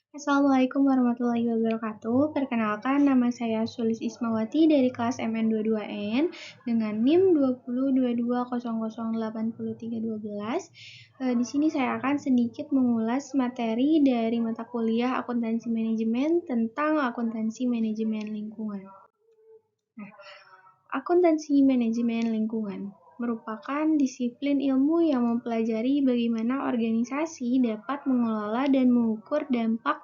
Assalamualaikum warahmatullahi wabarakatuh. Perkenalkan, nama saya Sulis Ismawati dari kelas MN22N dengan NIM 202200803312. Di sini saya akan sedikit mengulas materi dari mata kuliah Akuntansi Manajemen tentang akuntansi manajemen lingkungan. Nah, akuntansi manajemen lingkungan merupakan disiplin ilmu yang mempelajari bagaimana organisasi dapat mengelola dan mengukur dampak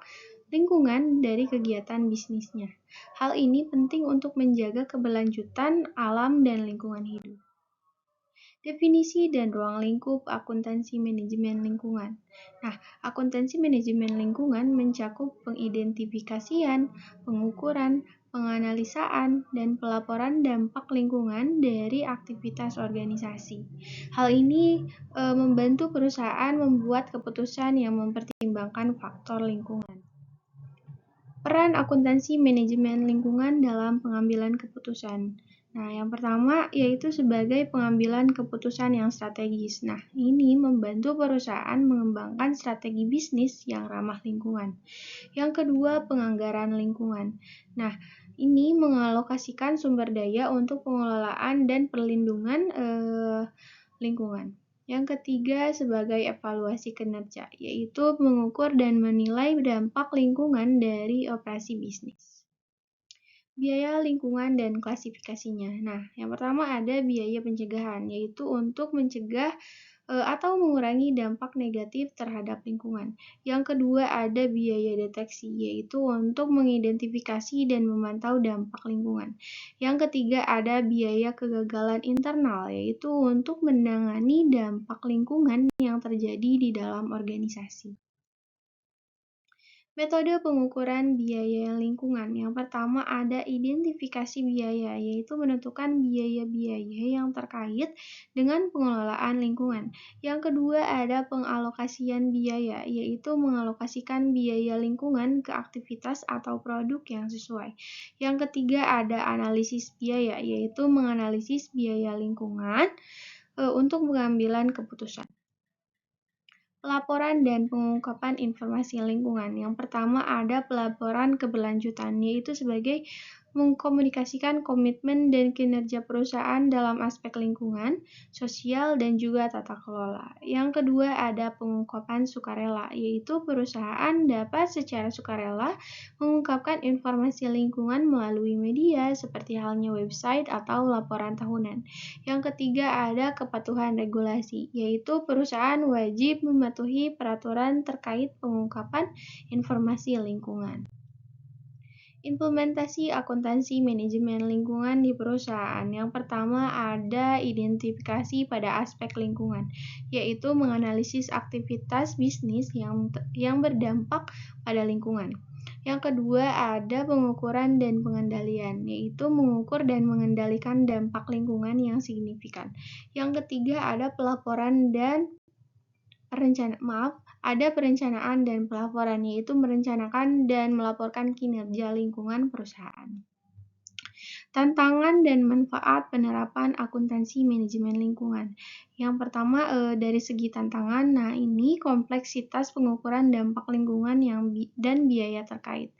lingkungan dari kegiatan bisnisnya. Hal ini penting untuk menjaga keberlanjutan alam dan lingkungan hidup. Definisi dan ruang lingkup akuntansi manajemen lingkungan. Nah, akuntansi manajemen lingkungan mencakup pengidentifikasian, pengukuran, penganalisaan, dan pelaporan dampak lingkungan dari aktivitas organisasi. Hal ini membantu perusahaan membuat keputusan yang mempertimbangkan faktor lingkungan. Peran akuntansi manajemen lingkungan dalam pengambilan keputusan. Nah, yang pertama yaitu sebagai pengambilan keputusan yang strategis. Nah, ini membantu perusahaan mengembangkan strategi bisnis yang ramah lingkungan. Yang kedua, penganggaran lingkungan. Nah, ini mengalokasikan sumber daya untuk pengelolaan dan perlindungan lingkungan. Yang ketiga, sebagai evaluasi kinerja, yaitu mengukur dan menilai dampak lingkungan dari operasi bisnis. Biaya lingkungan dan klasifikasinya. Nah, yang pertama ada biaya pencegahan, yaitu untuk mencegah atau mengurangi dampak negatif terhadap lingkungan. Yang kedua ada biaya deteksi, yaitu untuk mengidentifikasi dan memantau dampak lingkungan. Yang ketiga ada biaya kegagalan internal, yaitu untuk menangani dampak lingkungan yang terjadi di dalam organisasi. Metode pengukuran biaya lingkungan. Yang pertama ada identifikasi biaya, yaitu menentukan biaya-biaya yang terkait dengan pengelolaan lingkungan. Yang kedua ada pengalokasian biaya, yaitu mengalokasikan biaya lingkungan ke aktivitas atau produk yang sesuai. Yang ketiga ada analisis biaya, yaitu menganalisis biaya lingkungan untuk pengambilan keputusan. Pelaporan dan pengungkapan informasi lingkungan. Yang pertama ada pelaporan keberlanjutan, yaitu sebagai mengkomunikasikan komitmen dan kinerja perusahaan dalam aspek lingkungan, sosial, dan juga tata kelola. Yang kedua ada pengungkapan sukarela, yaitu perusahaan dapat secara sukarela mengungkapkan informasi lingkungan melalui media seperti halnya website atau laporan tahunan. Yang ketiga ada kepatuhan regulasi, yaitu perusahaan wajib mematuhi peraturan terkait pengungkapan informasi lingkungan. Implementasi akuntansi manajemen lingkungan di perusahaan. Yang pertama ada identifikasi pada aspek lingkungan, yaitu menganalisis aktivitas bisnis yang berdampak pada lingkungan. Yang kedua ada pengukuran dan pengendalian, yaitu mengukur dan mengendalikan dampak lingkungan yang signifikan. Yang ketiga ada pelaporan dan ada perencanaan dan pelaporan, yaitu merencanakan dan melaporkan kinerja lingkungan perusahaan. Tantangan dan manfaat penerapan akuntansi manajemen lingkungan. Yang pertama dari segi tantangan, nah ini kompleksitas pengukuran dampak lingkungan dan biaya terkait.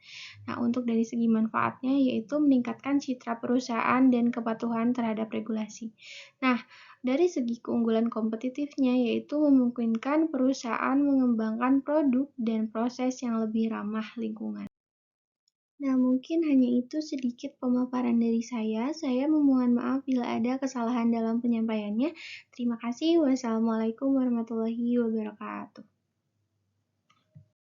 Nah, untuk dari segi manfaatnya yaitu meningkatkan citra perusahaan dan kepatuhan terhadap regulasi. Nah, dari segi keunggulan kompetitifnya yaitu memungkinkan perusahaan mengembangkan produk dan proses yang lebih ramah lingkungan. Nah, mungkin hanya itu sedikit pemaparan dari saya. Saya memohon maaf bila ada kesalahan dalam penyampaiannya. Terima kasih. Wassalamualaikum warahmatullahi wabarakatuh.